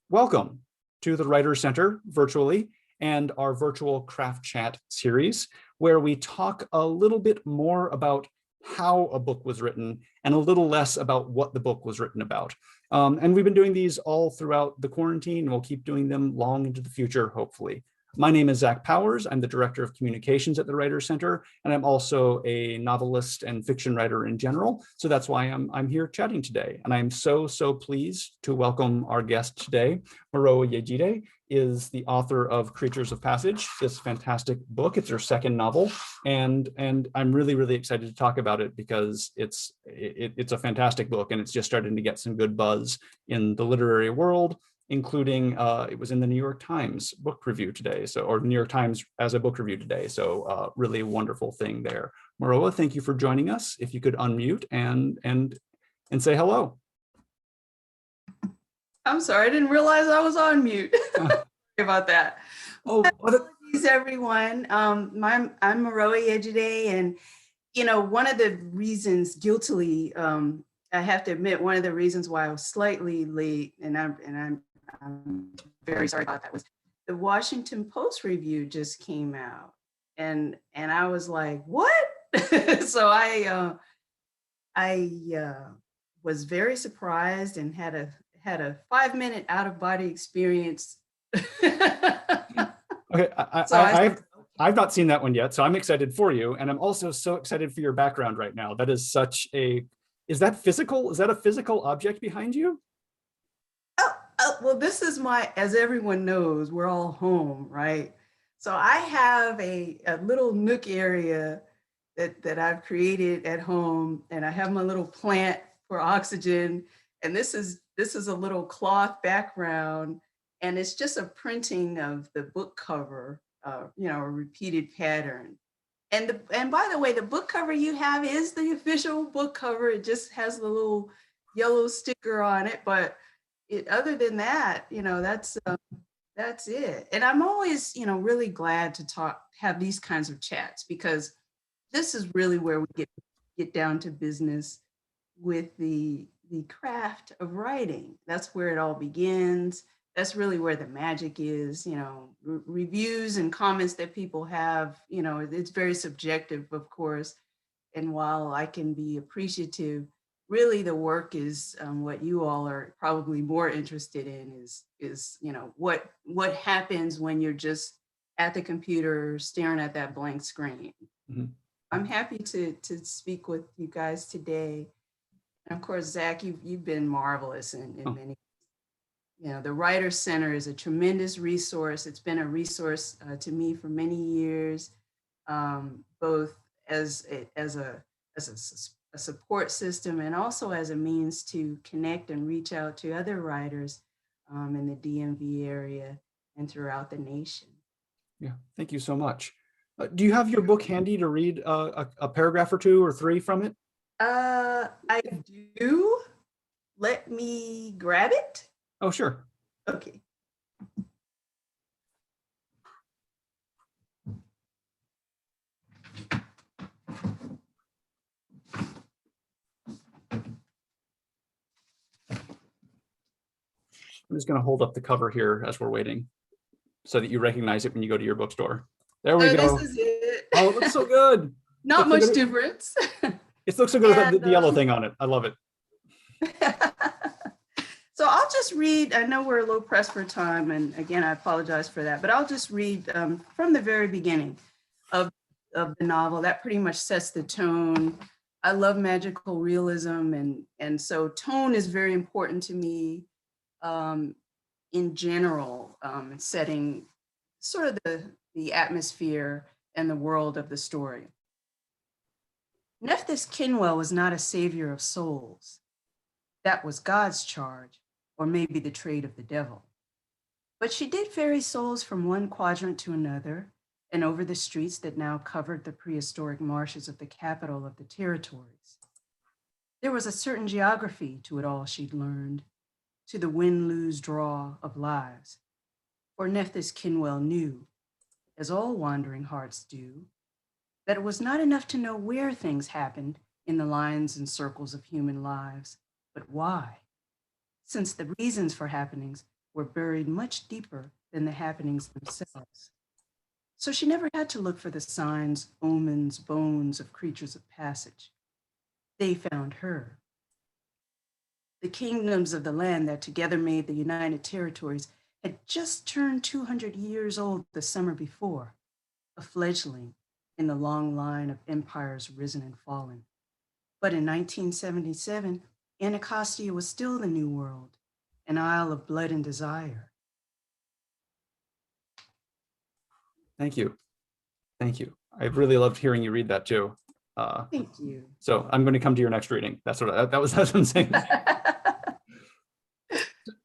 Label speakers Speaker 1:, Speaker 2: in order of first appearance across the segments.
Speaker 1: Welcome to the Writers Center virtually and our virtual craft chat series, where we talk a little bit more about how a book was written and a little less about what the book was written about. And we've been doing these all throughout the quarantine, and we'll keep doing them long into the future, hopefully. My name is Zach Powers. I'm the Director of Communications at the Writers Center, and I'm also a novelist and fiction writer in general. So that's why I'm here chatting today. And I'm so pleased to welcome our guest today. Maroa Yejide is the author of Creatures of Passage, this fantastic book. It's her second novel, and I'm really excited to talk about it because it's a fantastic book, and it's just starting to get some good buzz in the literary world, including it was in the New York Times book review today, or New York Times as a book review today. So really wonderful thing there. Maroa, thank you for joining us. If you could unmute and say hello.
Speaker 2: I'm sorry, I didn't realize I was on mute. Sorry about that.
Speaker 1: Oh,
Speaker 2: apologies, everyone. I'm Maroa Yejide, and one of the reasons, guiltily, I have to admit, one of the reasons why I was slightly late, and I'm very sorry about that, was the Washington Post review just came out, and I was like, what? So I was very surprised and had a 5-minute out-of-body experience.
Speaker 1: Okay, I've not seen that one yet, so I'm excited for you, and I'm also so excited for your background right now. That is such a, is that physical? Is that a physical object behind you?
Speaker 2: Well, this is as everyone knows, we're all home, right? So I have a little nook area that I've created at home, and I have my little plant for oxygen, and this is a little cloth background, and it's just a printing of the book cover, a repeated pattern. And by the way, the book cover you have is the official book cover. It just has the little yellow sticker on it, but other than that, that's it. And I'm always, really glad to have these kinds of chats, because this is really where we get down to business with the craft of writing. That's where it all begins. That's really where the magic is. Reviews and comments that people have, it's very subjective, of course. And while I can be appreciative, really the work is what you all are probably more interested in is what happens when you're just at the computer staring at that blank screen. Mm-hmm. I'm happy to speak with you guys today. And of course, Zach, you've been marvelous in many. The Writers Center is a tremendous resource. It's been a resource to me for many years, both as a support system and also as a means to connect and reach out to other writers in the DMV area and throughout the nation.
Speaker 1: Yeah, thank you so much. Do you have your book handy to read a paragraph or two or three from it?
Speaker 2: I do. Let me grab it.
Speaker 1: Oh, sure.
Speaker 2: Okay.
Speaker 1: I'm just going to hold up the cover here as we're waiting so that you recognize it when you go to your bookstore. There we go.
Speaker 2: This is it.
Speaker 1: Oh, it looks so good.
Speaker 2: Not much difference.
Speaker 1: It looks so good with the yellow thing on it. I love it.
Speaker 2: So I'll just read. I know we're a little pressed for time, and again, I apologize for that, but I'll just read from the very beginning of the novel. That pretty much sets the tone. I love magical realism, and so tone is very important to me in general, setting sort of the atmosphere and the world of the story. Nephthys Kinwell was not a savior of souls. That was God's charge, or maybe the trade of the devil. But she did ferry souls from one quadrant to another and over the streets that now covered the prehistoric marshes of the capital of the territories. There was a certain geography to it all she'd learned, to the win-lose draw of lives. For Nephthys Kinwell knew, as all wandering hearts do, that it was not enough to know where things happened in the lines and circles of human lives, but why, since the reasons for happenings were buried much deeper than the happenings themselves. So she never had to look for the signs, omens, bones of creatures of passage. They found her. The kingdoms of the land that together made the United Territories had just turned 200 years old the summer before, a fledgling in the long line of empires risen and fallen. But in 1977, Anacostia was still the New World, an isle of blood and desire.
Speaker 1: Thank you. Thank you. I really loved hearing you read that too.
Speaker 2: Thank you.
Speaker 1: So I'm going to come to your next reading. That's what that was what I'm saying.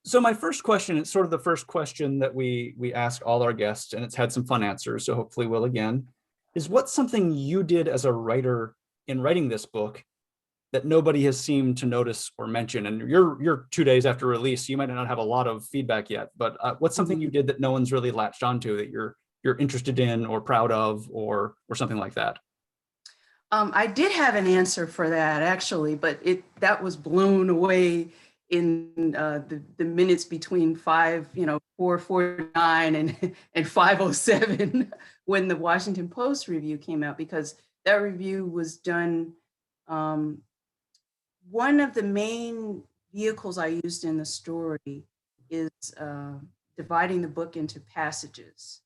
Speaker 1: So my first question, it's sort of the first question that we ask all our guests, and it's had some fun answers, so hopefully we'll again, is what's something you did as a writer in writing this book that nobody has seemed to notice or mention? And you're 2 days after release, so you might not have a lot of feedback yet, but what's something you did that no one's really latched onto that you're interested in or proud of or something like that?
Speaker 2: I did have an answer for that actually, but that was blown away in the minutes between 4:49 and 5:07 when the Washington Post review came out, because that review was done. One of the main vehicles I used in the story is dividing the book into passages.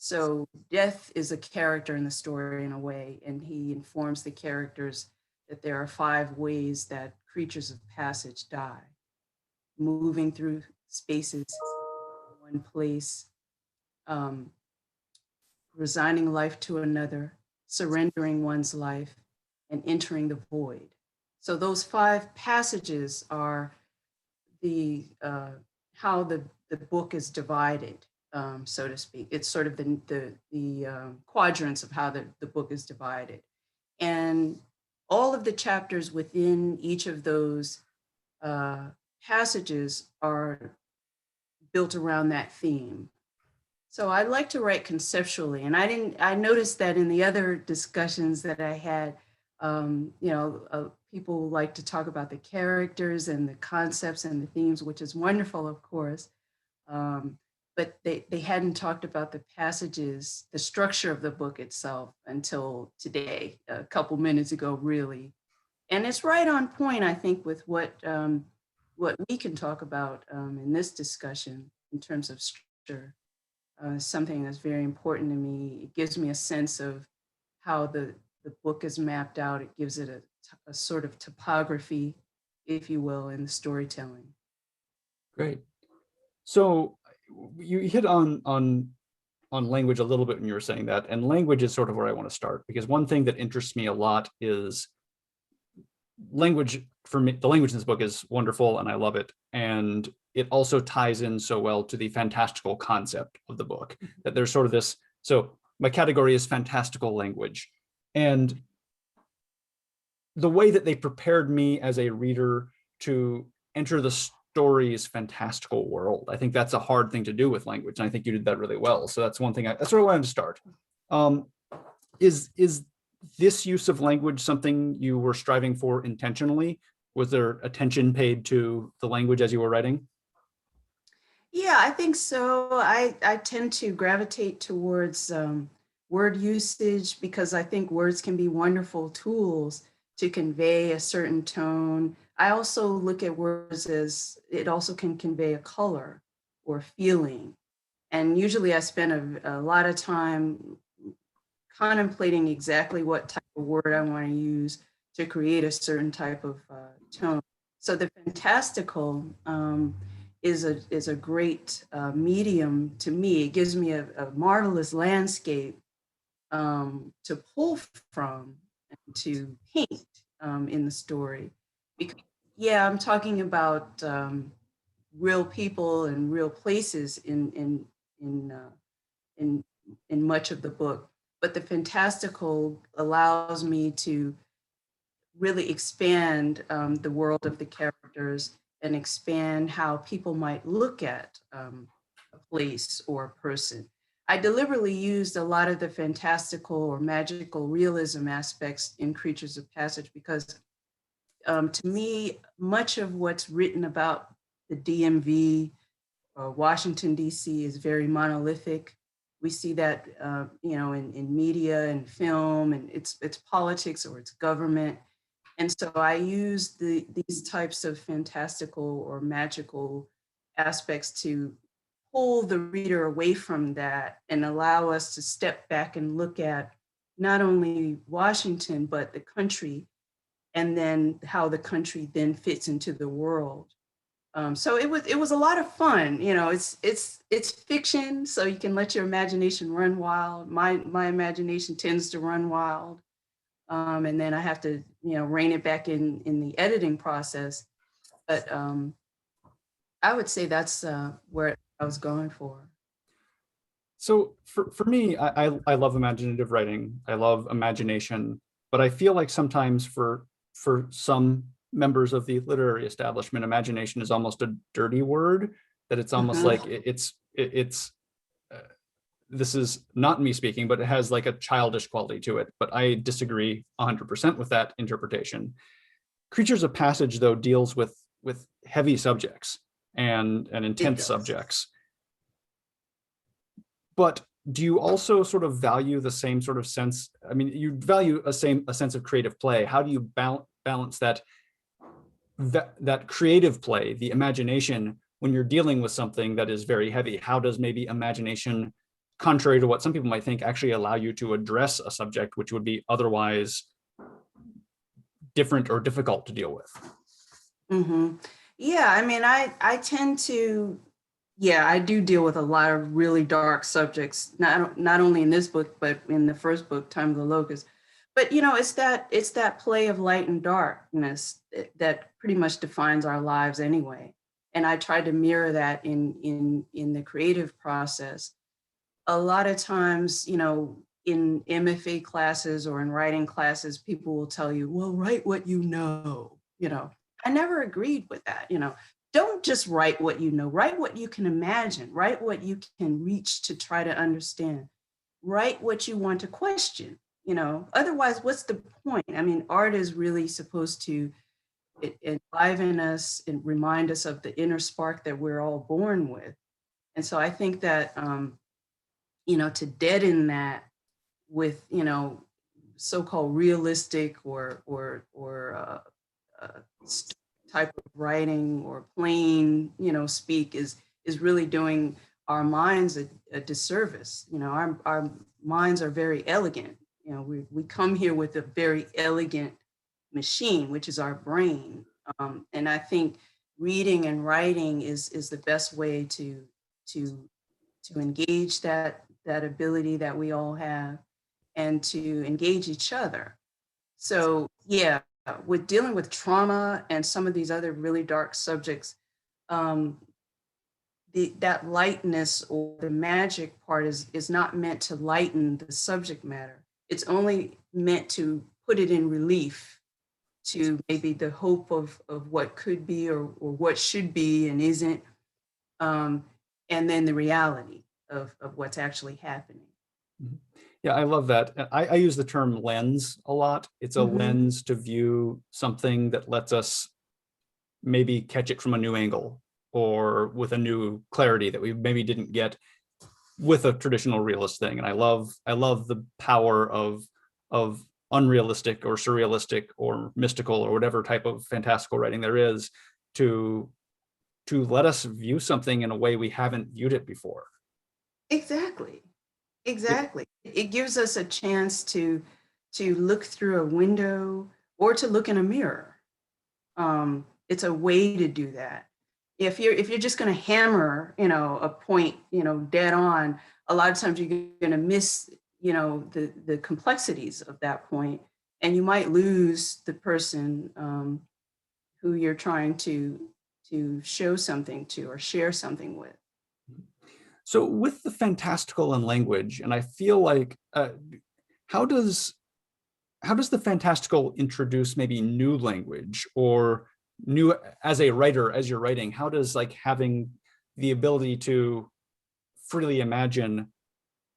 Speaker 2: So Death is a character in the story in a way, and he informs the characters that there are 5 ways that creatures of passage die: moving through spaces, one place, resigning life to another, surrendering one's life, and entering the void. So those 5 passages are the how the book is divided, so to speak. It's sort of the quadrants of how the book is divided. And all of the chapters within each of those passages are built around that theme. So I like to write conceptually, and I noticed that in the other discussions that I had, people like to talk about the characters and the concepts and the themes, which is wonderful, of course. But they hadn't talked about the passages, the structure of the book itself until today, a couple minutes ago, really. And it's right on point, I think, with what we can talk about in this discussion in terms of structure. Something that's very important to me. It gives me a sense of how the book is mapped out. It gives it a sort of topography, if you will, in the storytelling.
Speaker 1: Great. So you hit on language a little bit when you were saying that, and language is sort of where I want to start, because one thing that interests me a lot is language. For me, the language in this book is wonderful and I love it. And it also ties in so well to the fantastical concept of the book, that there's sort of this, so my category is fantastical language. And the way that they prepared me as a reader to enter the story's fantastical world, I think that's a hard thing to do with language. And I think you did that really well. So that's one thing, that's where I wanted to start. Is this use of language something you were striving for intentionally? Was there attention paid to the language as you were writing?
Speaker 2: Yeah, I think so. I tend to gravitate towards word usage because I think words can be wonderful tools to convey a certain tone. I also look at words as it also can convey a color or feeling. And usually I spend a lot of time contemplating exactly what type of word I want to use to create a certain type of tone. So the fantastical is a great medium to me. It gives me a marvelous landscape to pull from and to paint in the story. Because, yeah, I'm talking about real people and real places in much of the book, but the fantastical allows me to really expand the world of the characters and expand how people might look at a place or a person. I deliberately used a lot of the fantastical or magical realism aspects in Creatures of Passage because to me, much of what's written about the DMV Washington, D.C. is very monolithic. We see that, in media and film, and it's politics or it's government. And so I use these types of fantastical or magical aspects to pull the reader away from that and allow us to step back and look at not only Washington, but the country, and then how the country then fits into the world. So it was a lot of fun. It's fiction, so you can let your imagination run wild. My imagination tends to run wild, and then I have to rein it back in the editing process. But I would say that's where I was going for.
Speaker 1: So for me, I love imaginative writing. I love imagination, but I feel like sometimes for some members of the literary establishment, imagination is almost a dirty word, that it's almost like it's this is not me speaking, but it has like a childish quality to it. But I disagree 100% with that interpretation. Creatures of Passage, though, deals with heavy subjects and intense subjects. But do you also sort of value the same sort of sense? I mean, you value a sense of creative play. How do you balance that creative play, the imagination, when you're dealing with something that is very heavy? How does maybe imagination, contrary to what some people might think, actually allow you to address a subject which would be otherwise different or difficult to deal with?
Speaker 2: Mm-hmm. Yeah, I mean, I tend to, yeah, I do deal with a lot of really dark subjects, not only in this book, but in the first book, Time of the Locust. But it's that play of light and darkness that pretty much defines our lives anyway. And I tried to mirror that in the creative process. A lot of times, in MFA classes or in writing classes, people will tell you, well, write what you know. I never agreed with that. Don't just write what you know, write what you can imagine, write what you can reach to try to understand, write what you want to question. Otherwise, what's the point? I mean, art is really supposed to enliven us and remind us of the inner spark that we're all born with. And so I think that, to deaden that with, so-called realistic or type of writing or plain, speak is really doing our minds a disservice. Our minds are very elegant. We come here with a very elegant machine, which is our brain. And I think reading and writing is the best way to engage that ability that we all have and to engage each other. So yeah, with dealing with trauma and some of these other really dark subjects, that lightness or the magic part is not meant to lighten the subject matter. It's only meant to put it in relief to maybe the hope of what could be or what should be and isn't, and then the reality of what's actually happening.
Speaker 1: Yeah, I love that. I use the term lens a lot. It's a lens to view something that lets us maybe catch it from a new angle or with a new clarity that we maybe didn't get with a traditional realist thing. And I love the power of unrealistic or surrealistic or mystical or whatever type of fantastical writing there is to let us view something in a way we haven't viewed it before.
Speaker 2: Exactly. It gives us a chance to look through a window or to look in a mirror. It's a way to do that. If you're just going to hammer, a point, dead on, a lot of times you're going to miss, the complexities of that point, and you might lose the person who you're trying to show something to or share something with.
Speaker 1: So with the fantastical and language, and I feel like, how does the fantastical introduce maybe new language or new, as a writer, as you're writing, how does like having the ability to freely imagine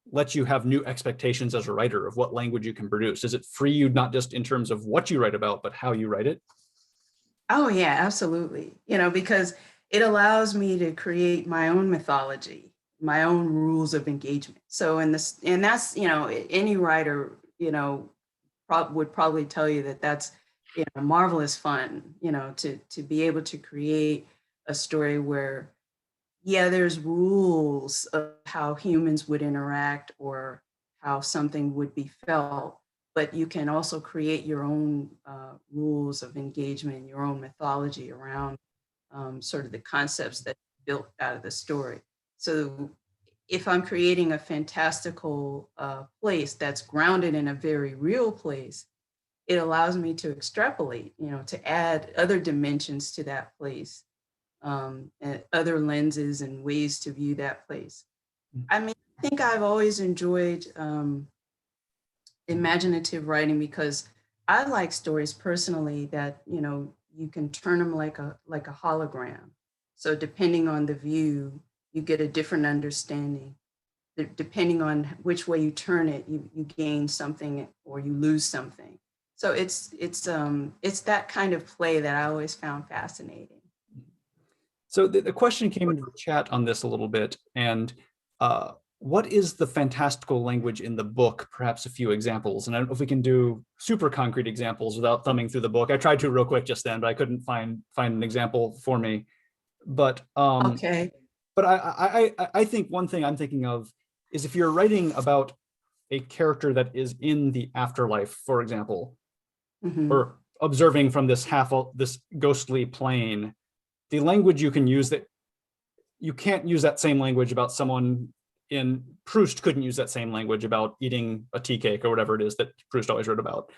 Speaker 1: let you have new expectations as a writer of what language you can produce? Does it free you not just in terms of what you write about, but how you write it?
Speaker 2: Oh yeah, absolutely. Because it allows me to create my own mythology, my own rules of engagement. So in this, and that's, any writer, would probably tell you that that's, marvelous fun, to be able to create a story where, yeah, there's rules of how humans would interact or how something would be felt, but you can also create your own rules of engagement, your own mythology around sort of the concepts that built out of the story. So if I'm creating a fantastical place that's grounded in a very real place, it allows me to extrapolate, to add other dimensions to that place, and other lenses and ways to view that place. I mean, I think I've always enjoyed imaginative writing because I like stories personally that, you can turn them like a hologram. So depending on the view, you get a different understanding. Depending on which way you turn it, you gain something or you lose something. So it's that kind of play that I always found fascinating.
Speaker 1: So the question came into the chat on this a little bit, and what is the fantastical language in the book? Perhaps a few examples. And I don't know if we can do super concrete examples without thumbing through the book. I tried to real quick just then, but I couldn't find an example for me. But
Speaker 2: Okay.
Speaker 1: but I think one thing I'm thinking of is if you're writing about a character that is in the afterlife, for example,
Speaker 2: Hmm.
Speaker 1: or observing from this ghostly plane, the language you can use, that you can't use that same language about someone in Proust couldn't use that same language about eating a tea cake or whatever it is that Proust always wrote about.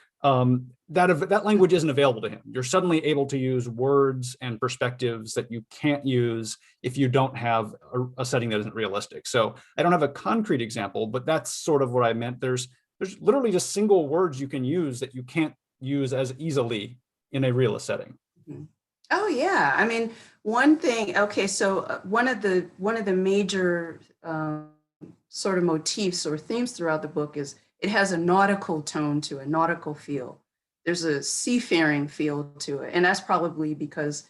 Speaker 1: That language isn't available to him. You're suddenly able to use words and perspectives that you can't use if you don't have a setting that isn't realistic. So I don't have a concrete example, but that's sort of what I meant. There's literally just single words you can use that you can't use as easily in a realist setting.
Speaker 2: Mhm. Oh yeah, I mean, one thing. Okay, so one of the major sort of motifs or themes throughout the book is it has a nautical tone to a nautical feel. There's a seafaring feel to it, and that's probably because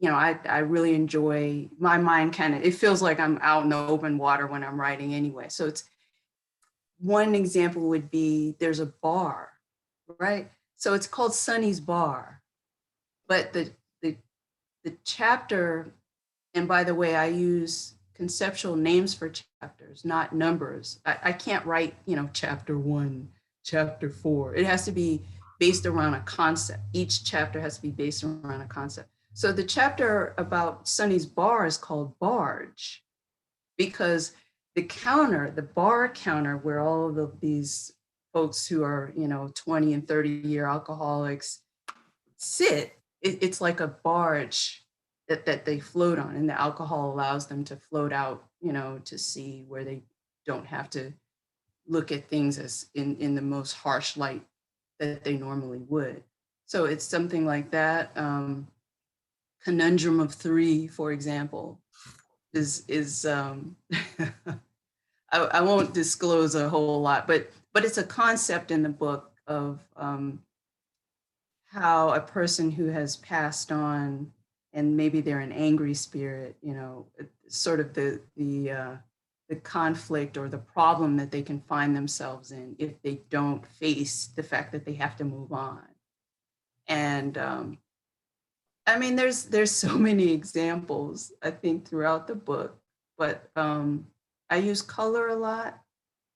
Speaker 2: I really enjoy my mind. Kind of, it feels like I'm out in the open water when I'm writing anyway. So it's one example would be there's a bar, right? So it's called Sunny's Bar, but the the chapter, and by the way, I use conceptual names for chapters, not numbers. I can't write, chapter 1, chapter 4. It has to be based around a concept. Each chapter has to be based around a concept. So the chapter about Sunny's Bar is called Barge because the bar counter where all of these folks who are, 20 and 30-year alcoholics sit, it's like a barge that they float on, and the alcohol allows them to float out, to sea where they don't have to look at things as in the most harsh light that they normally would. So it's something like that. Conundrum of Three, for example, is I won't disclose a whole lot, but it's a concept in the book of how a person who has passed on and maybe they're an angry spirit, sort of the conflict or the problem that they can find themselves in if they don't face the fact that they have to move on. And I mean, there's so many examples I think throughout the book, but I use color a lot.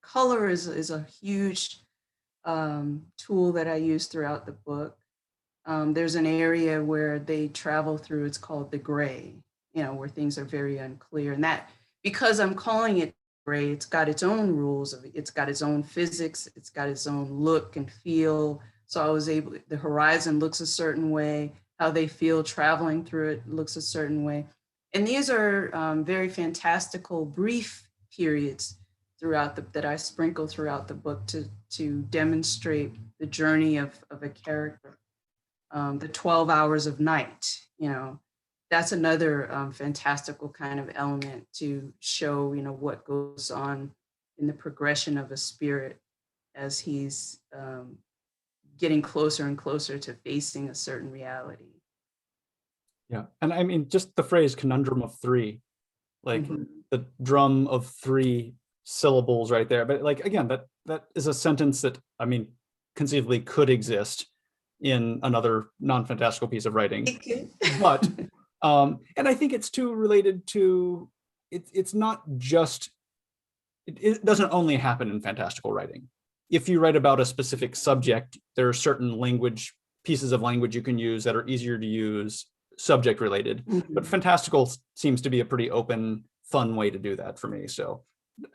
Speaker 2: Color is a huge tool that I use throughout the book. There's an area where they travel through, it's called the gray, where things are very unclear. And that, because I'm calling it gray, it's got its own rules, it's got its own physics, it's got its own look and feel. So I was able, the horizon looks a certain way, how they feel traveling through it looks a certain way. And these are very fantastical, brief periods throughout that I sprinkle throughout the book to demonstrate the journey of a character. The 12 hours of night, that's another fantastical kind of element to show, what goes on in the progression of a spirit as he's getting closer and closer to facing a certain reality.
Speaker 1: Yeah. And I mean, just the phrase conundrum of three, like
Speaker 2: Mhm.
Speaker 1: the drum of three syllables right there. But like, again, that is a sentence that, I mean, conceivably could exist in another non-fantastical piece of writing.
Speaker 2: It could.
Speaker 1: But, and I think it's too related to, it's not just, it doesn't only happen in fantastical writing. If you write about a specific subject, there are certain pieces of language you can use that are easier to use, subject related. But
Speaker 2: Mhm.
Speaker 1: fantastical seems to be a pretty open, fun way to do that for me. So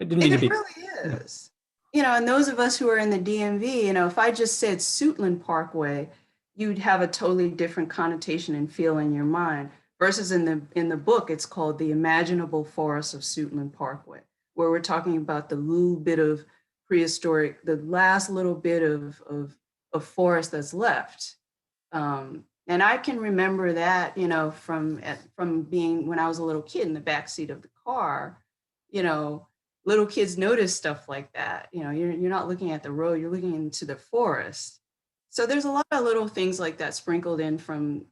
Speaker 1: I didn't mean
Speaker 2: And
Speaker 1: to
Speaker 2: it
Speaker 1: be,
Speaker 2: really
Speaker 1: yeah.
Speaker 2: is. And those of us who are in the DMV, if I just said Suitland Parkway, you'd have a totally different connotation and feel in your mind. Versus in the book, it's called The Imaginable Forest of Suitland Parkway, where we're talking about the little bit of prehistoric, the last little bit of forest that's left. And I can remember that, from being when I was a little kid in the backseat of the car, you know, little kids notice stuff like that. You're not looking at the road, you're looking into the forest. So there's a lot of little things like that sprinkled in from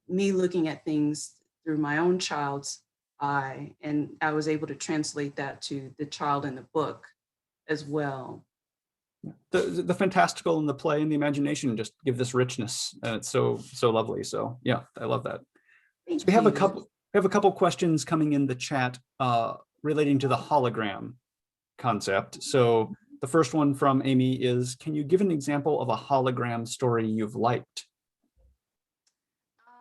Speaker 2: me looking at things through my own child's eye. And I was able to translate that to the child in the book as well.
Speaker 1: The fantastical and the play and the imagination just give this richness, and it's so lovely. So yeah, I love that. So
Speaker 2: Thank you.
Speaker 1: we have a couple questions coming in the chat relating to the hologram concept. So the first one from Amy is, can you give an example of a hologram story you've liked?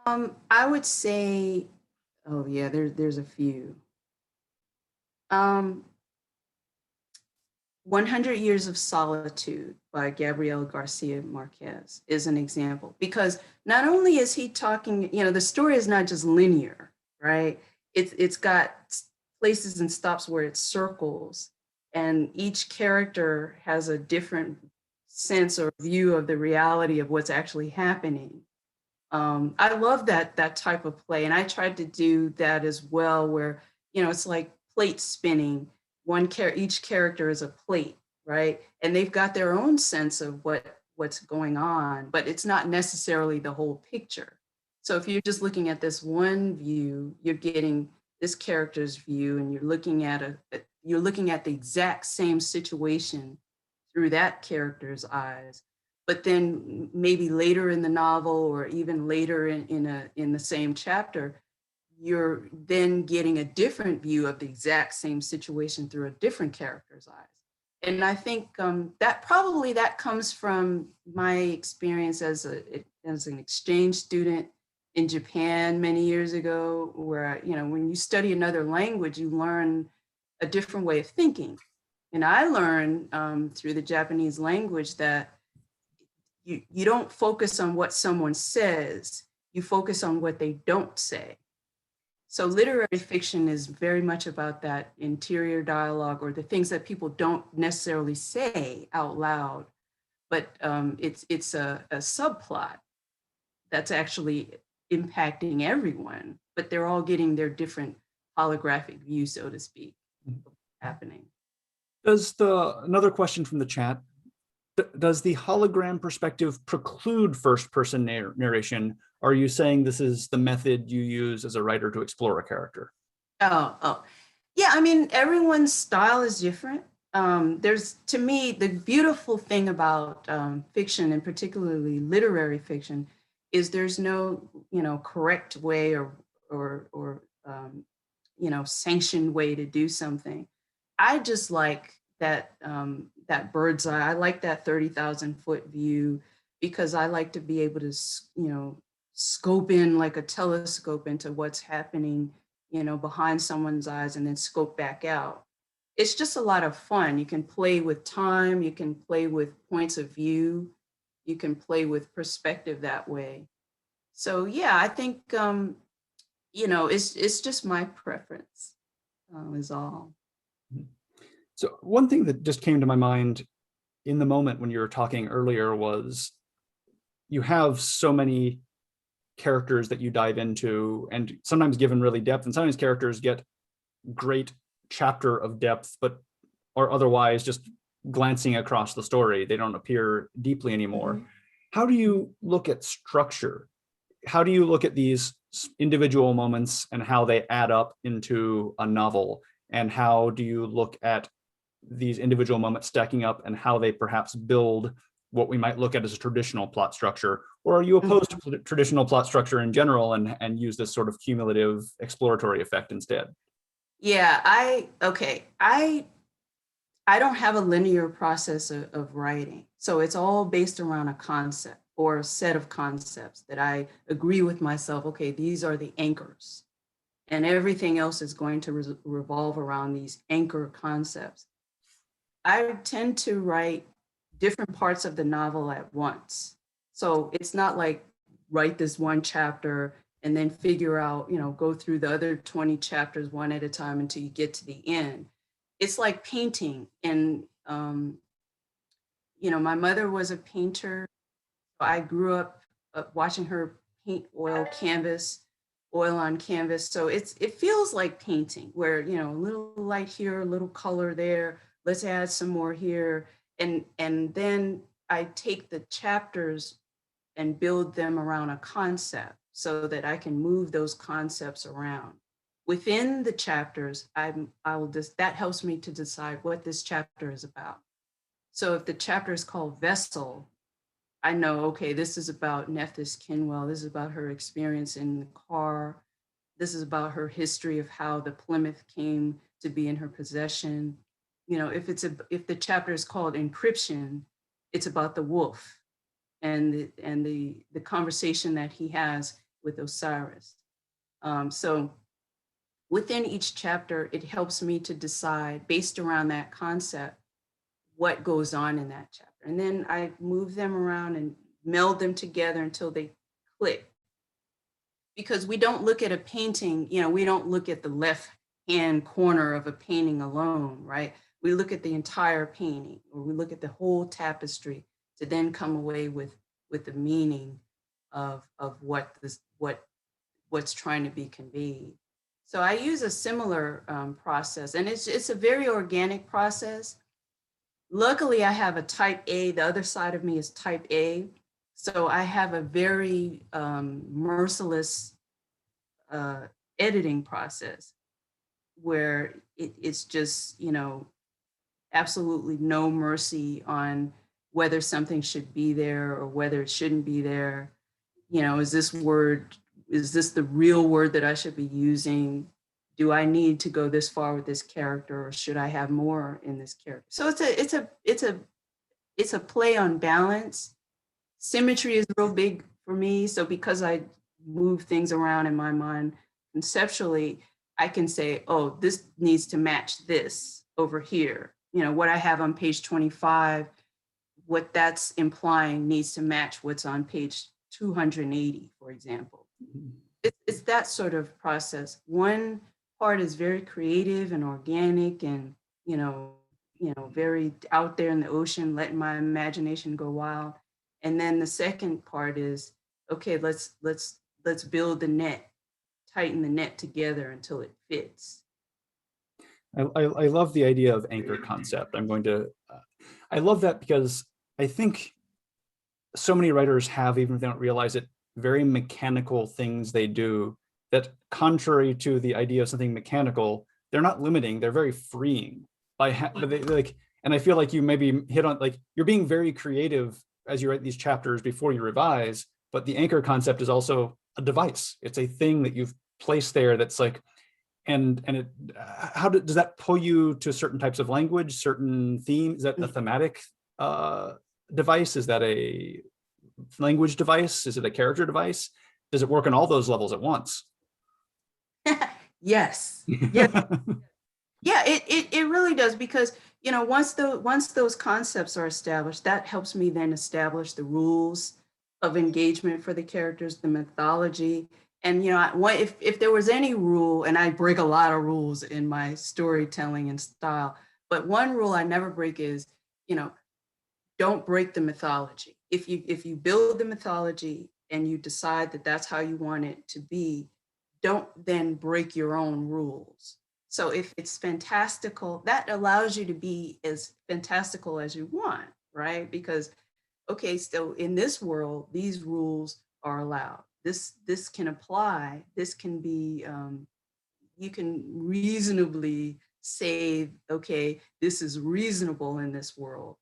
Speaker 2: I would say, oh yeah, there's a few. 100 Years of Solitude by Gabriel Garcia Marquez is an example, because not only is he talking, the story is not just linear, right? It's got places and stops where it circles, and each character has a different sense or view of the reality of what's actually happening. I love that type of play, and I tried to do that as well, where it's like plate spinning. Each character is a plate, right? And they've got their own sense of what's going on, but it's not necessarily the whole picture. So if you're just looking at this one view, you're getting this character's view, and you're looking at the exact same situation through that character's eyes. But then maybe later in the novel, or even later in the same chapter, you're then getting a different view of the exact same situation through a different character's eyes. And I think that comes from my experience as an exchange student in Japan many years ago, where when you study another language, you learn a different way of thinking. And I learned through the Japanese language that you don't focus on what someone says, you focus on what they don't say. So literary fiction is very much about that interior dialogue, or the things that people don't necessarily say out loud, but it's a subplot that's actually impacting everyone, but they're all getting their different holographic view, so to speak, happening.
Speaker 1: Another question from the chat, does the hologram perspective preclude first person narration? Are you saying this is the method you use as a writer to explore a character?
Speaker 2: Oh. Yeah, I mean, everyone's style is different. To me, the beautiful thing about fiction, and particularly literary fiction, is there's no, correct way or sanctioned way to do something. I just like that bird's eye. I like that 30,000-foot view, because I like to be able to, scope in like a telescope into what's happening, behind someone's eyes, and then scope back out. It's just a lot of fun. You can play with time, you can play with points of view, you can play with perspective that way. So yeah, I think it's just my preference, is all.
Speaker 1: So one thing that just came to my mind in the moment when you were talking earlier was, you have so many characters that you dive into, and sometimes given really depth, and sometimes characters get great chapter of depth, but or otherwise just glancing across the story, they don't appear deeply anymore.
Speaker 2: Mhm.
Speaker 1: How do you look at structure? how do you look at these individual moments and how they add up into a novel? And how do you look at these individual moments stacking up and how they perhaps build what we might look at as a traditional plot structure? Or are you opposed to traditional plot structure in general and use this sort of cumulative exploratory effect instead?
Speaker 2: Yeah, I don't have a linear process of writing. So it's all based around a concept or a set of concepts that I agree with myself, okay, these are the anchors. And everything else is going to revolve around these anchor concepts. I tend to write different parts of the novel at once. So it's not like write this one chapter and then figure out, go through the other 20 chapters one at a time until you get to the end. It's like painting. And, my mother was a painter. I grew up watching her paint oil on canvas. So it feels like painting where, a little light here, a little color there, let's add some more here. And then I take the chapters and build them around a concept so that I can move those concepts around. Within the chapters, that helps me to decide what this chapter is about. So if the chapter is called Vessel, I know, okay, this is about Nephthys Kinwell. This is about her experience in the car. This is about her history of how the Plymouth came to be in her possession. If the chapter is called Encryption, it's about the wolf and the conversation that he has with Osiris. So within each chapter, it helps me to decide based around that concept what goes on in that chapter. And then I move them around and meld them together until they click. Because we don't look at a painting, we don't look at the left hand corner of a painting alone, right? We look at the entire painting, or we look at the whole tapestry to then come away with the meaning of what's trying to be conveyed. So I use a similar process, and it's a very organic process. Luckily, I have a type A. The other side of me is type A. So I have a very merciless editing process where it's just, absolutely no mercy on whether something should be there or whether it shouldn't be there. Is this the real word that I should be using? Do I need to go this far with this character, or should I have more in this character? So it's a play on balance. Symmetry is real big for me. So because I move things around in my mind conceptually, I can say, oh, this needs to match this over here. What I have on page 25, what that's implying needs to match what's on page 280, for example. It's that sort of process. One part is very creative and organic and, very out there in the ocean, letting my imagination go wild. And then the second part is, okay, let's build the net, tighten the net together until it fits.
Speaker 1: I love the idea of anchor concept. I love that because I think so many writers have, even if they don't realize it, very mechanical things they do that, contrary to the idea of something mechanical, they're not limiting, they're very freeing. But they, like, and I feel like you maybe hit on, like, you're being very creative as you write these chapters before you revise, but the anchor concept is also a device. It's a thing that you've placed there that's like, and it, does that pull you to certain types of language, certain themes? Is that a thematic device? Is that a language device? Is it a character device? Does it work on all those levels at once?
Speaker 2: Yes. Yeah. Yeah, it really does, because once those concepts are established, that helps me then establish the rules of engagement for the characters, the mythology. And if there was any rule, and I break a lot of rules in my storytelling and style, but one rule I never break is, don't break the mythology. If you build the mythology and you decide that that's how you want it to be, don't then break your own rules. So if it's fantastical, that allows you to be as fantastical as you want, right? Because, okay, so in this world, these rules are allowed. this can apply. This can be, you can reasonably say, okay, this is reasonable in this world.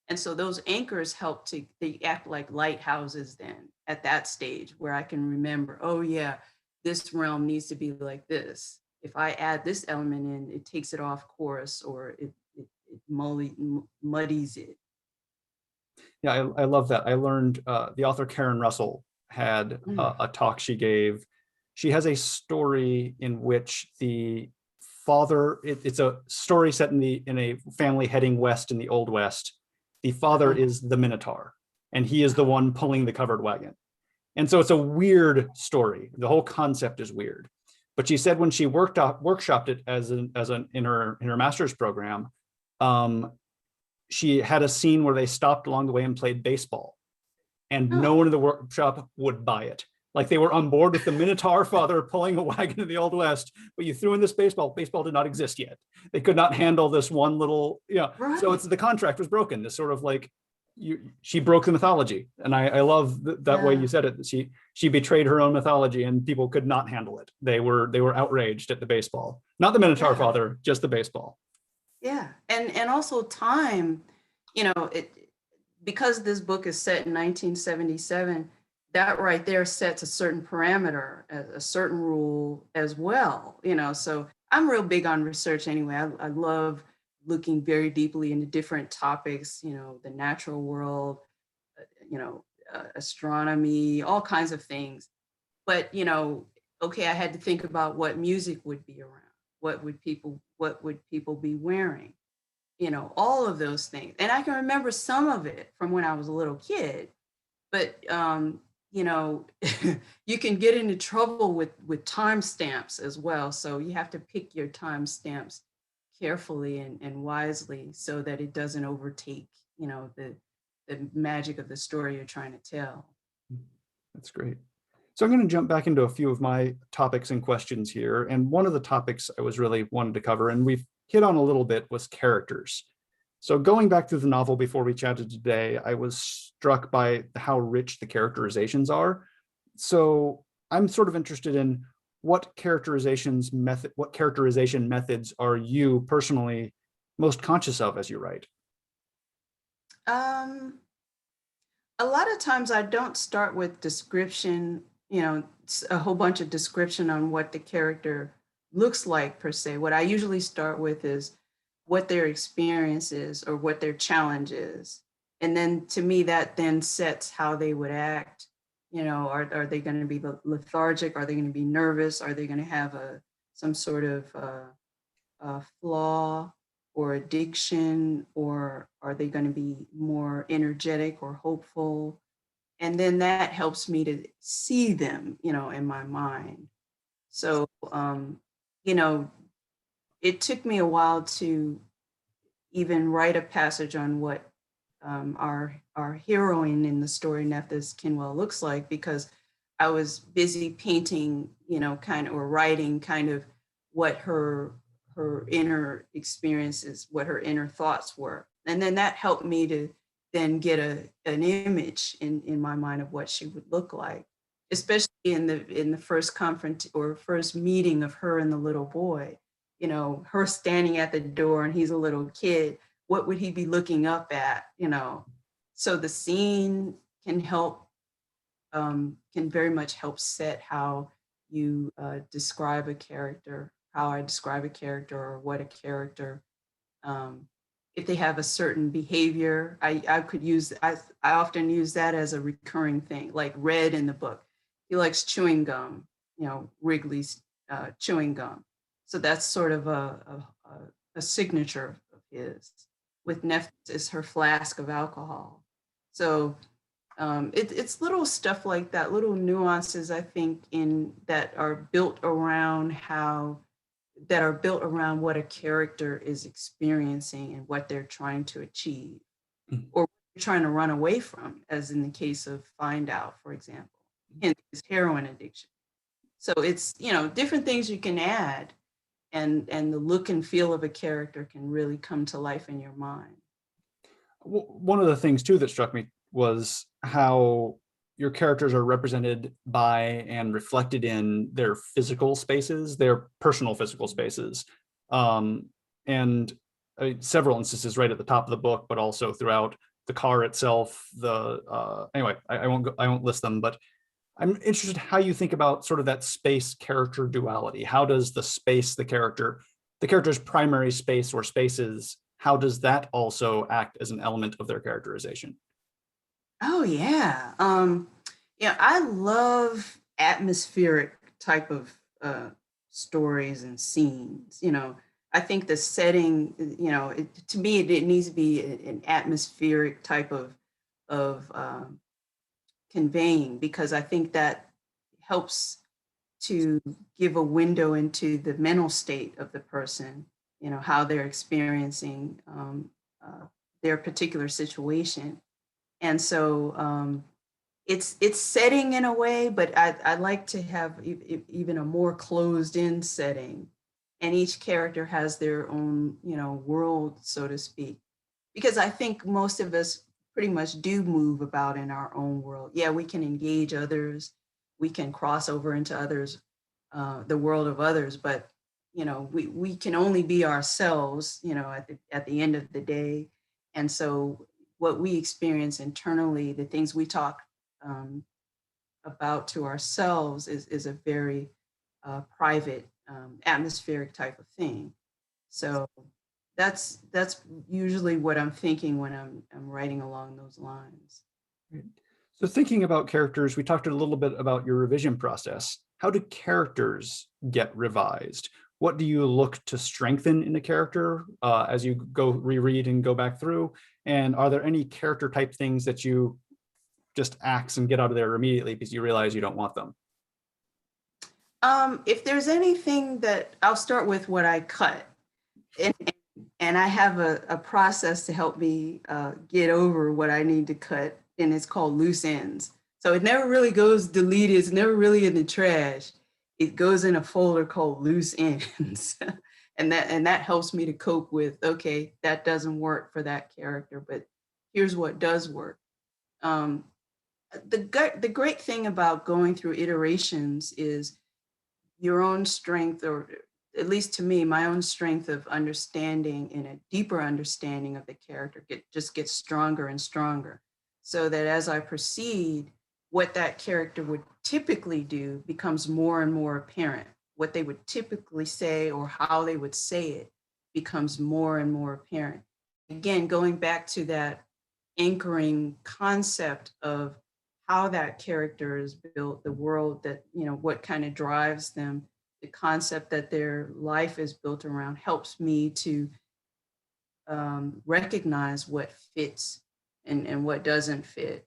Speaker 2: And so those anchors help to, they act like lighthouses then at that stage where I can remember, oh yeah, this realm needs to be like this. If I add this element in, it takes it off course, or it muddies it.
Speaker 1: Yeah, I love that. I learned the author Karen Russell had
Speaker 2: Mm.
Speaker 1: a talk she gave. She has a story in which the father, it's a story set in a family heading west in the Old West. The father
Speaker 2: Uh-huh.
Speaker 1: is the Minotaur, and he is the one pulling the covered wagon. And so it's a weird story. The whole concept is weird. But she said when she workshopped it in her master's program, um, she had a scene where they stopped along the way and played baseball, and no
Speaker 2: Oh,
Speaker 1: one in the workshop would buy it. Like, they were on board with the Minotaur father pulling a wagon in the Old West, but you threw in this baseball. Baseball did not exist yet. They could not handle this one little, so
Speaker 2: right.
Speaker 1: it's the contract was broken. This sort of like, she broke the mythology, and I love that way
Speaker 2: Yeah.
Speaker 1: you said it. She betrayed her own mythology, and people could not handle it. They were outraged at the baseball, not the Minotaur
Speaker 2: Yeah.
Speaker 1: father, just the baseball.
Speaker 2: Yeah. And also time, it, because this book is set in 1977, that right there sets a certain parameter, a certain rule as well. So I'm real big on research anyway. I love looking very deeply into different topics, the natural world, you know, astronomy, all kinds of things. But, okay, I had to think about what music would be around. What would people be wearing? All of those things. And I can remember some of it from when I was a little kid, but you know, you can get into trouble with timestamps as well. So you have to pick your timestamps carefully and wisely so that it doesn't overtake, the magic of the story you're trying to tell.
Speaker 1: That's great. So I'm going to jump back into a few of my topics and questions here. And one of the topics I was really wanted to cover, and we've hit on a little bit, was characters. So going back through the novel before we chatted today, I was struck by how rich the characterizations are. So I'm sort of interested in what characterization methods are you personally most conscious of as you write?
Speaker 2: Um, a lot of times I don't start with description, a whole bunch of description on what the character looks like per se. What I usually start with is what their experience is or what their challenge is. And then to me, that then sets how they would act. Are they going to be lethargic? Are they going to be nervous? Are they going to have some sort of flaw or addiction, or are they going to be more energetic or hopeful? And then that helps me to see them, in my mind. So, you know, it took me a while to even write a passage on what our heroine in the story, Nephthys Kinwell, looks like, because I was busy painting, kind of, or writing kind of what her inner experiences, what her inner thoughts were, and then that helped me to then get an image in my mind of what she would look like, especially in the first conference or first meeting of her and the little boy. Her standing at the door and he's a little kid. What would he be looking up at? So the scene can very much help set how you describe a character, how I describe a character, or what a character, um, if they have a certain behavior. I often use that as a recurring thing, like Red in the book. He likes chewing gum, Wrigley's chewing gum. So that's sort of a signature of his. With Nephthys is her flask of alcohol. So it's little stuff like that, little nuances, I think, in that are built around what a character is experiencing and what they're trying to achieve, or trying to run away from, as in the case of Find Out, for example, and his heroin addiction. So it's, different things you can add, and the look and feel of a character can really come to life in your mind.
Speaker 1: One of the things too that struck me was how your characters are represented by and reflected in their physical spaces, their personal physical spaces. And several instances right at the top of the book, but also throughout the car itself. Anyway, I won't list them, but I'm interested how you think about sort of that space character duality. How does the space, the character's primary space or spaces, how does that also act as an element of their characterization?
Speaker 2: Oh yeah. Yeah, I love atmospheric type of stories and scenes. I think the setting, to me, it needs to be an atmospheric type of conveying, because I think that helps to give a window into the mental state of the person, how they're experiencing their particular situation. And so it's setting in a way, but I like to have even a more closed in setting, and each character has their own world, so to speak, because I think most of us pretty much do move about in our own world. Yeah, we can engage others, we can cross over into others, the world of others, but we can only be ourselves, at the end of the day. And so what we experience internally, the things we talk um, about to ourselves, is a very private, atmospheric type of thing. So that's usually what I'm thinking when I'm writing along those lines.
Speaker 1: So thinking about characters, we talked a little bit about your revision process. How do characters get revised? What do you look to strengthen in a character as you go reread and go back through? And are there any character type things that you just axe and get out of there immediately because you realize you don't want them?
Speaker 2: If there's anything that I'll start with what I cut, and, and I have a process to help me get over what I need to cut, and it's called loose ends. So it never really goes deleted. It's never really in the trash. It goes in a folder called loose ends. And that helps me to cope with, okay, that doesn't work for that character, but here's what does work. Um, the great thing about going through iterations is your own strength, or at least to me, my own strength of understanding and a deeper understanding of the character just gets stronger and stronger. So that as I proceed, what that character would typically do becomes more and more apparent. What they would typically say or how they would say it becomes more and more apparent. Again, going back to that anchoring concept of how that character is built, the world that, what kind of drives them, the concept that their life is built around, helps me to recognize what fits and what doesn't fit.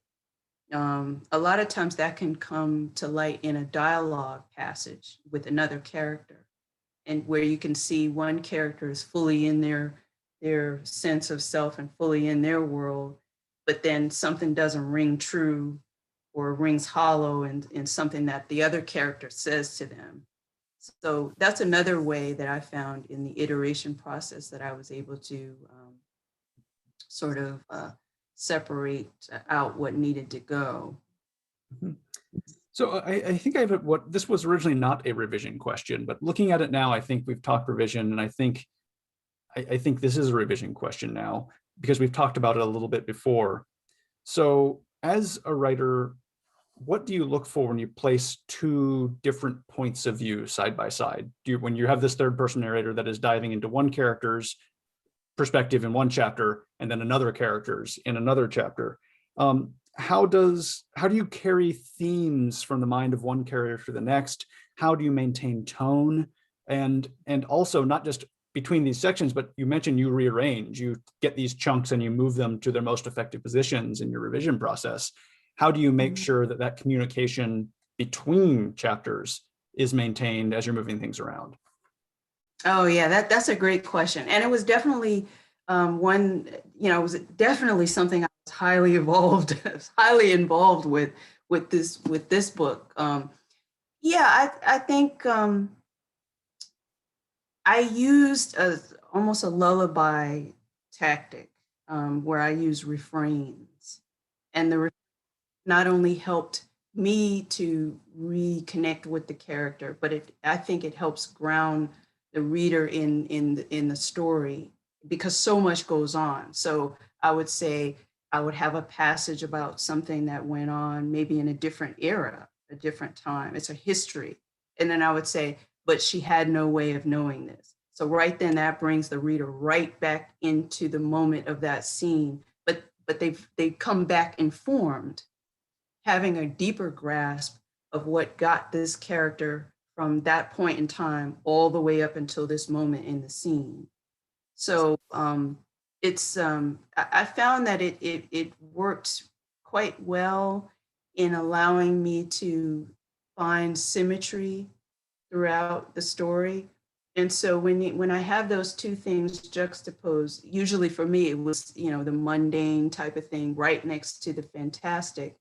Speaker 2: A lot of times that can come to light in a dialogue passage with another character, and where you can see one character is fully in their sense of self and fully in their world, but then something doesn't ring true or rings hollow in something that the other character says to them. So that's another way that I found in the iteration process that I was able to sort of separate out what needed to go.
Speaker 1: Mhm. So I think I have what this was originally not a revision question, but looking at it now, I think we've talked revision, and I think this is a revision question now because we've talked about it a little bit before. So as a writer, what do you look for when you place two different points of view side by side? When you have this third person narrator that is diving into one character's perspective in one chapter and then another character's in another chapter, how do you carry themes from the mind of one character to the next? How do you maintain tone? And also not just between these sections, but you mentioned you rearrange, you get these chunks and you move them to their most effective positions in your revision process. How do you make sure that that communication between chapters is maintained as you're moving things around?
Speaker 2: Oh yeah, that's a great question, and it was definitely one. It was definitely something I was highly evolved, highly involved with this book. Yeah, I think I used almost a lullaby tactic, where I use refrains, and the not only helped me to reconnect with the character, but I think it helps ground the reader in the story, because so much goes on. So I would say I would have a passage about something that went on maybe in a different era, a different time. It's a history. And then I would say, but she had no way of knowing this. So right then that brings the reader right back into the moment of that scene. But they've come back informed, having a deeper grasp of what got this character from that point in time all the way up until this moment in the scene. So I found that it worked quite well in allowing me to find symmetry throughout the story. And so when I have those two things juxtaposed, usually for me it was, the mundane type of thing right next to the fantastic.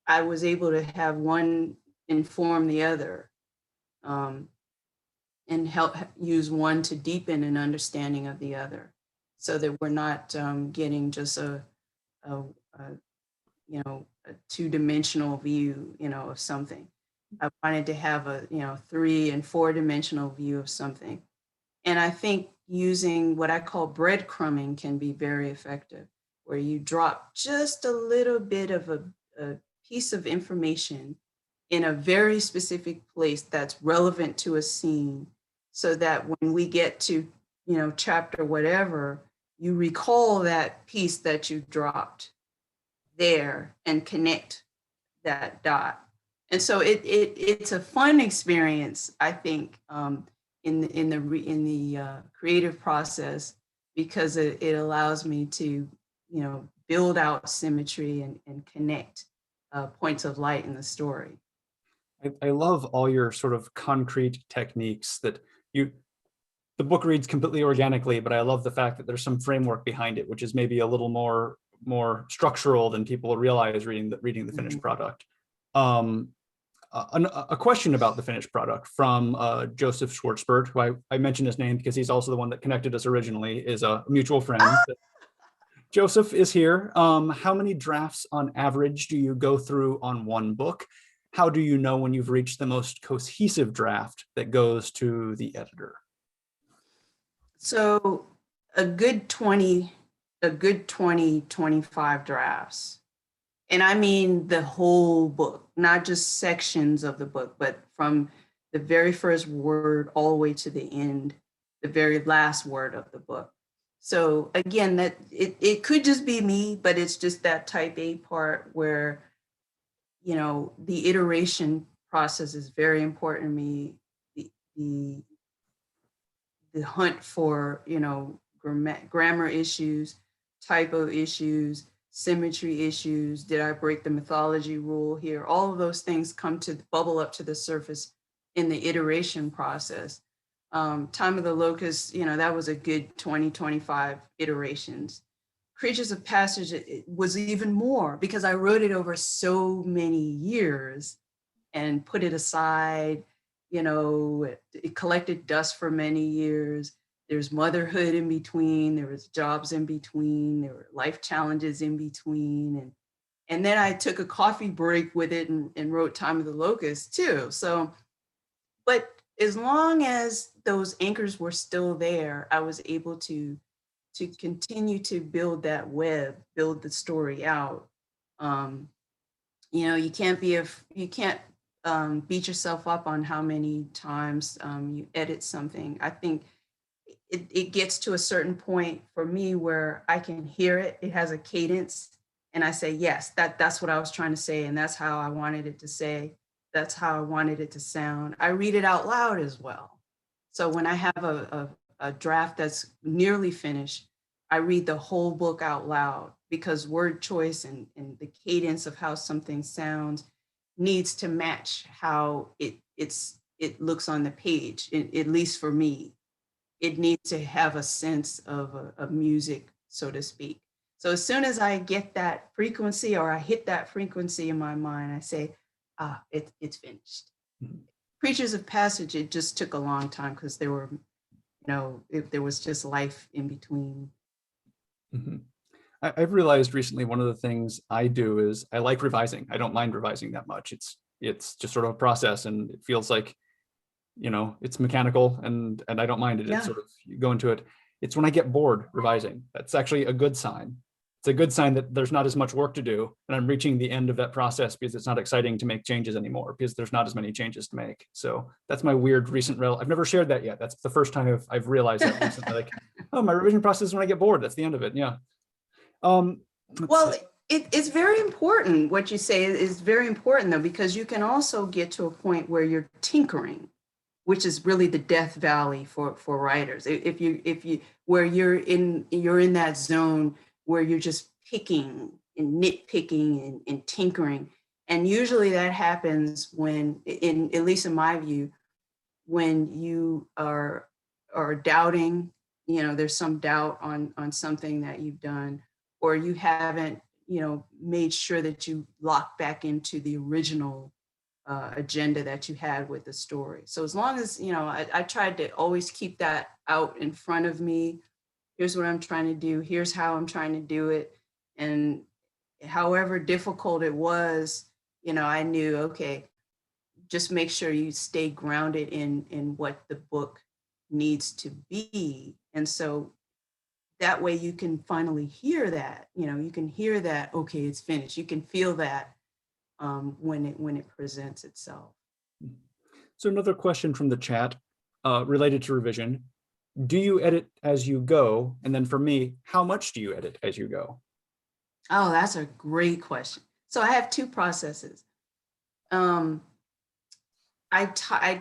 Speaker 2: I was able to have one inform the other, um, and help use one to deepen an understanding of the other, so that we're not getting just a, a a two-dimensional view, of something. I wanted to have a, 3 and 4 dimensional view of something. And I think using what I call breadcrumbing can be very effective, where you drop just a little bit of a piece of information in a very specific place that's relevant to a scene, so that when we get to, chapter whatever, you recall that piece that you dropped there and connect that dot. And so it's a fun experience, I think, in the creative process, because it allows me to, build out symmetry and connect points of light in the story.
Speaker 1: I love all your sort of concrete techniques that the book reads completely organically, but I love the fact that there's some framework behind it, which is maybe a little more structural than people realize reading the finished product. A question about the finished product from Joseph Schwartzberg, who I mentioned his name because he's also the one that connected us originally, is a mutual friend. Joseph is here. How many drafts on average do you go through on one book? How do you know when you've reached the most cohesive draft that goes to the editor?
Speaker 2: So a good 20, 25 drafts. And I mean the whole book, not just sections of the book, but from the very first word all the way to the end, the very last word of the book. So again, that it could just be me, but it's just that type A part where, the iteration process is very important to me. The the hunt for, grammar issues, typo issues, symmetry issues. Did I break the mythology rule here? All of those things come to bubble up to the surface in the iteration process. Time of the Locust, that was a good 20, 25 iterations. Creatures of Passage, it was even more, because I wrote it over so many years and put it aside. It collected dust for many years. There's motherhood in between, there was jobs in between, there were life challenges in between. And then I took a coffee break with it and wrote Time of the Locust too. So, but as long as those anchors were still there, I was able to continue to build that web, build the story out. You can't beat yourself up on how many times you edit something. I think it gets to a certain point for me where I can hear it. It has a cadence, and I say, yes, that's what I was trying to say, and that's how I wanted it to say. That's how I wanted it to sound. I read it out loud as well. So when I have a draft that's nearly finished, I read the whole book out loud, because word choice and the cadence of how something sounds needs to match how it looks on the page. At least for me, it needs to have a sense of a music, so to speak. So as soon as I get that frequency, or I hit that frequency in my mind, I say, it's finished.
Speaker 1: Mhm.
Speaker 2: Creatures of Passage, it just took a long time, because there were, there was just life in between.
Speaker 1: Mhm. I've realized recently one of the things I do is I like revising. I don't mind revising that much. It's just sort of a process, and it feels like, it's mechanical, and I don't mind it. It's
Speaker 2: Yeah.
Speaker 1: sort of, you go into it. It's when I get bored revising. That's actually a good sign. It's a good sign that there's not as much work to do, and I'm reaching the end of that process because it's not exciting to make changes anymore because there's not as many changes to make. So that's my weird recent I've never shared that yet. That's the first time I've realized that recently. Like, oh, my revision process is when I get bored. That's the end of it. Yeah. Um,
Speaker 2: Well, it's very important. What you say is very important, though, because you can also get to a point where you're tinkering, which is really the death valley for writers. If you where you're in that zone where you're just picking and nitpicking and tinkering, and usually that happens when, in at least in my view, when you are doubting, there's some doubt on something that you've done, or you haven't, made sure that you lock back into the original agenda that you had with the story. So as long as, I tried to always keep that out in front of me. Here's what I'm trying to do. Here's how I'm trying to do it. And however difficult it was, I knew, okay, just make sure you stay grounded in what the book needs to be. And so that way you can finally hear that, you can hear that, okay, it's finished. You can feel that when it presents itself.
Speaker 1: So another question from the chat related to revision. Do you edit as you go? And then for me, how much do you edit as you go?
Speaker 2: Oh, that's a great question. So I have two processes. I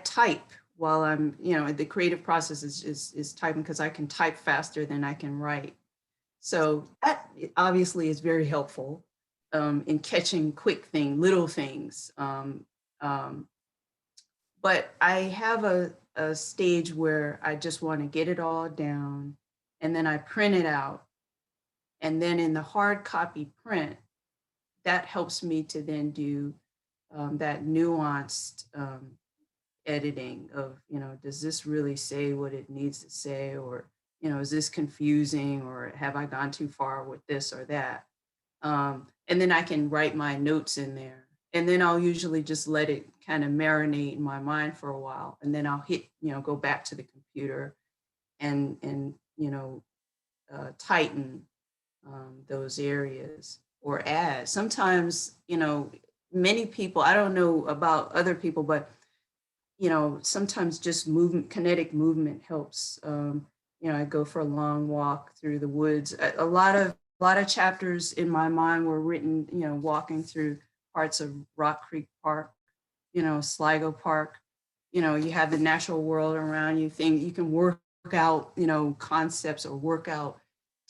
Speaker 2: type while I'm, the creative process is typing, because I can type faster than I can write. So that obviously is very helpful in catching little things. But I have a stage where I just want to get it all down, and then I print it out. And then in the hard copy print, that helps me to then do that nuanced editing of, does this really say what it needs to say? Or, is this confusing? Or have I gone too far with this or that? And then I can write my notes in there. And then I'll usually just let it kind of marinate in my mind for a while. And then I'll go back to the computer and tighten those areas or add. Sometimes, many people, I don't know about other people, but sometimes just kinetic movement helps. I go for a long walk through the woods. A lot of chapters in my mind were written, walking through parts of Rock Creek Park, Sligo Park. You have the natural world around you. You can work out, concepts, or work out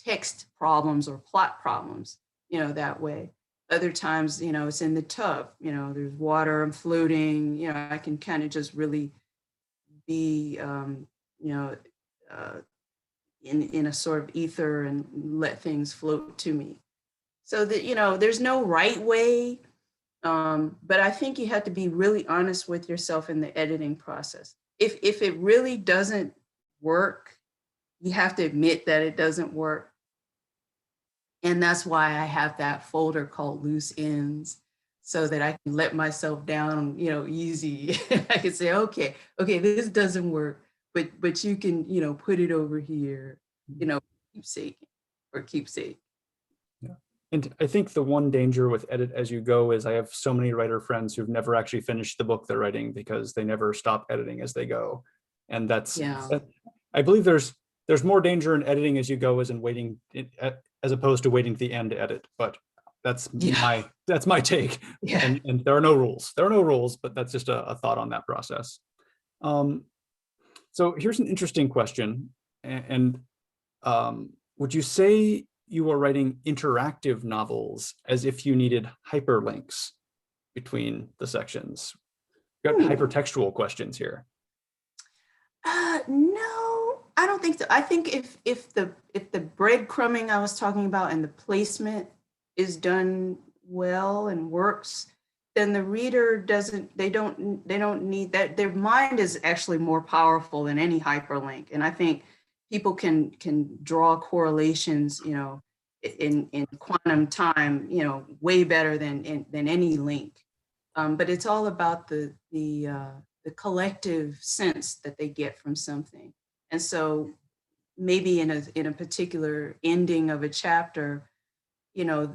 Speaker 2: text problems or plot problems, that way. Other times, it's in the tub, there's water, I'm floating, I can kind of just really be, in a sort of ether and let things float to me. So that, there's no right way, but I think you have to be really honest with yourself in the editing process. If it really doesn't work, you have to admit that it doesn't work. And that's why I have that folder called Loose Ends, so that I can let myself down, easy. I can say, okay, this doesn't work, but you can, put it over here, keepsake.
Speaker 1: Yeah. And I think the one danger with edit as you go is I have so many writer friends who've never actually finished the book they're writing because they never stop editing as they go. And I believe there's more danger in editing as you go as in waiting as opposed to waiting to the end to edit. But that's my take.
Speaker 2: Yeah.
Speaker 1: And there are no rules. There are no rules, but that's just a thought on that process. So here's an interesting question. And would you say you are writing interactive novels as if you needed hyperlinks between the sections? We've got hypertextual questions here.
Speaker 2: No, I don't think so. I think if the breadcrumbing I was talking about and the placement is done well and works, then the reader they don't need that. Their mind is actually more powerful than any hyperlink. And I think people can draw correlations, in quantum time, you know, way better than any link. But it's all about the collective sense that they get from something. And so maybe in a particular ending of a chapter, you know,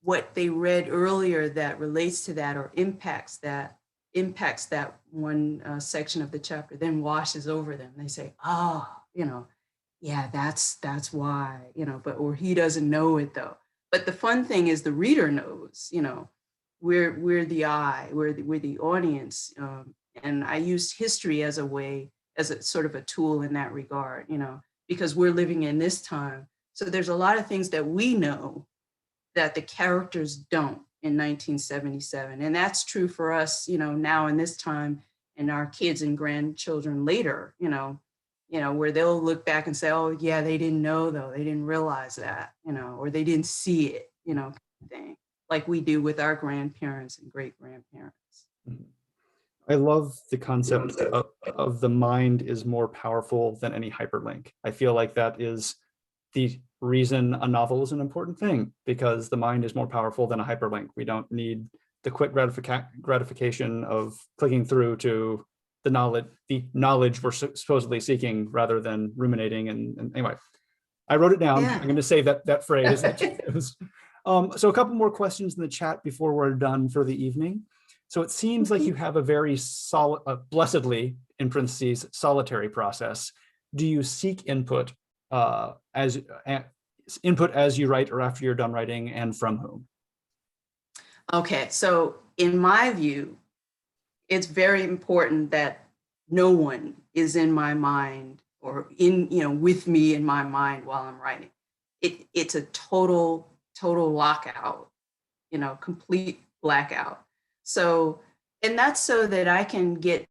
Speaker 2: what they read earlier that relates to that or impacts that one section of the chapter then washes over them. They say, oh, you know, yeah, that's why, you know, but, or he doesn't know it though. But the fun thing is the reader knows, you know, we're the eye, we're the audience. And I used history as a way, as a sort of a tool in that regard, you know, because we're living in this time. So there's a lot of things that we know that the characters don't in 1977. And that's true for us, you know, now in this time, and our kids and grandchildren later, you know, where they'll look back and say, oh yeah, they didn't know though, they didn't realize that, you know, or they didn't see it, you know, kind of thing, like we do with our grandparents and great grandparents.
Speaker 1: I love the concept of the mind is more powerful than any hyperlink. I feel like that is the reason a novel is an important thing, because the mind is more powerful than a hyperlink. We don't need the quick gratification of clicking through to the knowledge we're supposedly seeking, rather than ruminating. And anyway, I wrote it down.
Speaker 2: Yeah.
Speaker 1: I'm going to say that phrase. So a couple more questions in the chat before we're done for the evening. So it seems like you have a very solid, blessedly, in parentheses, solitary process. Do you seek input as you write or after you're done writing, and from whom?
Speaker 2: Okay, so in my view, it's very important that no one is in my mind or in, you know, with me in my mind while I'm writing. It's a total lockout, you know, complete blackout. So, and that's so that I can get,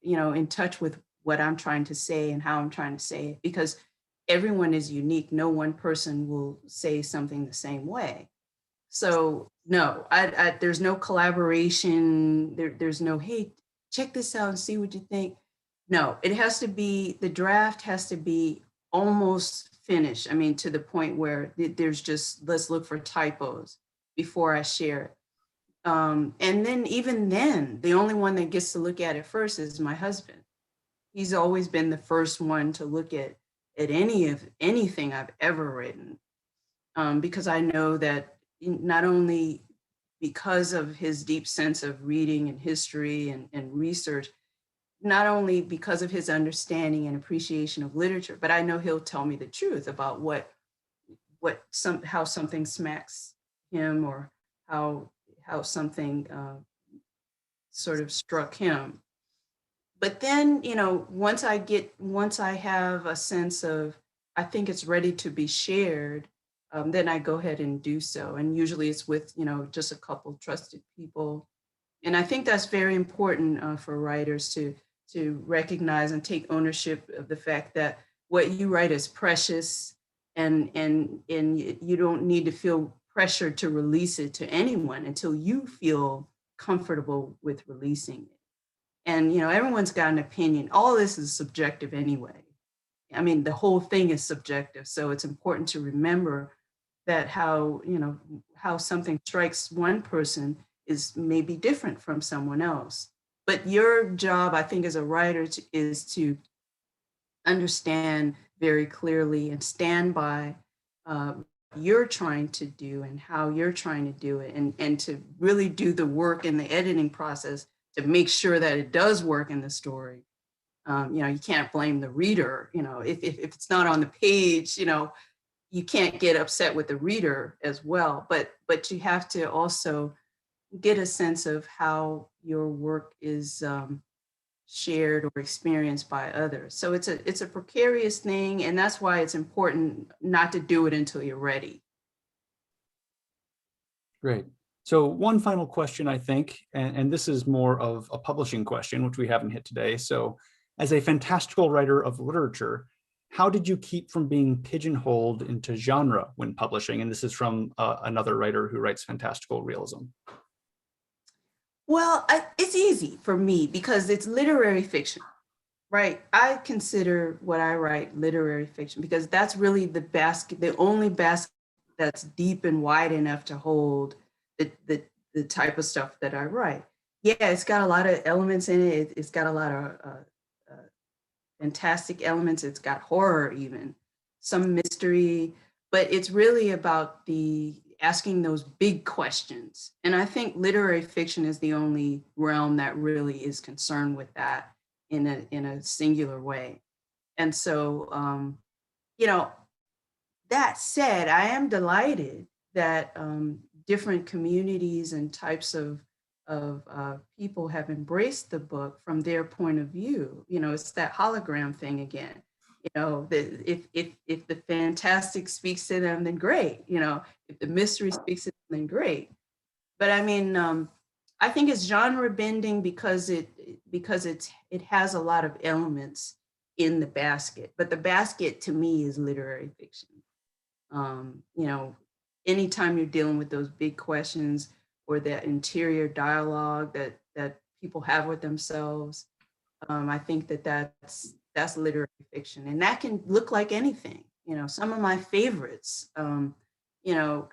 Speaker 2: you know, in touch with what I'm trying to say and how I'm trying to say it, because everyone is unique. No one person will say something the same way. So no, there's no collaboration. There's no, hey, check this out and see what you think. No, it has to be, the draft has to be almost finished. I mean, to the point where there's just, let's look for typos before I share it. And then even then, the only one that gets to look at it first is my husband. He's always been the first one to look at anything I've ever written, because I know that not only because of his deep sense of reading and history and research, not only because of his understanding and appreciation of literature, but I know he'll tell me the truth about how something smacks him, or how something sort of struck him. But then, you know, once I have a sense of, I think it's ready to be shared, then I go ahead and do so. And usually it's with, you know, just a couple trusted people. And I think that's very important for writers to recognize and take ownership of the fact that what you write is precious, and you don't need to feel pressured to release it to anyone until you feel comfortable with releasing it. And, you know, everyone's got an opinion. All this is subjective anyway. I mean, the whole thing is subjective. So it's important to remember that how something strikes one person is maybe different from someone else. But your job, I think, as a writer is to understand very clearly and stand by you're trying to do and how you're trying to do it, and to really do the work in the editing process to make sure that it does work in the story. You know, you can't blame the reader. You know, if it's not on the page, you know, you can't get upset with the reader as well. But you have to also get a sense of how your work is shared or experienced by others. So it's a precarious thing, and that's why it's important not to do it until you're ready.
Speaker 1: Great. So one final question, I think, and this is more of a publishing question, which we haven't hit today. So as a fantastical writer of literature, how did you keep from being pigeonholed into genre when publishing? And this is from another writer who writes fantastical realism.
Speaker 2: Well, it's easy for me because it's literary fiction. Right. I consider what I write literary fiction because that's really the only basket that's deep and wide enough to hold the type of stuff that I write. Yeah, it's got a lot of elements in it. It's got a lot of uh, fantastic elements. It's got horror, even some mystery, but it's really about the asking those big questions. And I think literary fiction is the only realm that really is concerned with that in a singular way. And so, you know, that said, I am delighted that different communities and types of people have embraced the book from their point of view. You know, it's that hologram thing again. You know, if the fantastic speaks to them, then great. You know, if the mystery speaks to them, then great. But I mean, I think it's genre bending because it has a lot of elements in the basket. But the basket to me is literary fiction. You know, anytime you're dealing with those big questions or that interior dialogue that people have with themselves, I think that's literary fiction, and that can look like anything. You know, some of my favorites, you know,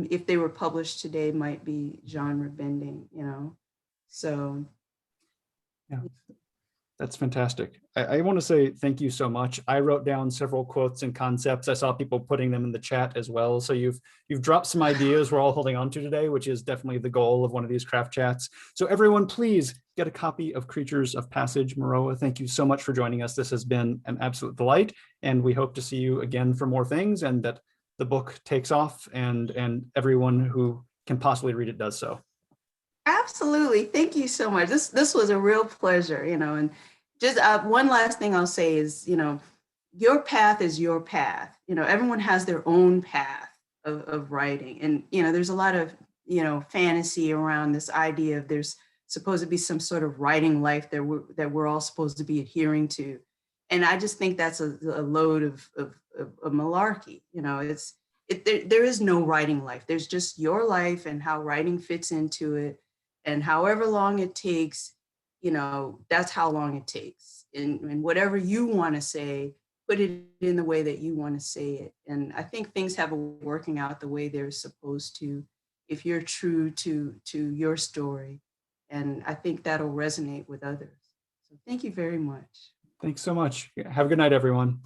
Speaker 2: if they were published today, might be genre bending. You know, so
Speaker 1: Yeah. That's fantastic. I want to say thank you so much. I wrote down several quotes and concepts. I saw people putting them in the chat as well. So you've dropped some ideas we're all holding on to today, which is definitely the goal of one of these craft chats. So everyone, please get a copy of Creatures of Passage. Maroa, thank you so much for joining us. This has been an absolute delight, and we hope to see you again for more things, and that the book takes off and everyone who can possibly read it does so.
Speaker 2: absolutely. Thank you so much. This was a real pleasure, you know, and just one last thing I'll say is, you know, your path is your path. You know, everyone has their own path of writing. And, you know, there's a lot of, you know, fantasy around this idea of there's supposed to be some sort of writing life that we're all supposed to be adhering to. And I just think that's a load of malarkey. You know, there is no writing life. There's just your life and how writing fits into it. And however long it takes, you know, that's how long it takes. And whatever you want to say, put it in the way that you want to say it. And I think things have a working out the way they're supposed to if you're true to your story. And I think that'll resonate with others. So thank you very much.
Speaker 1: Thanks so much. Have a good night, everyone.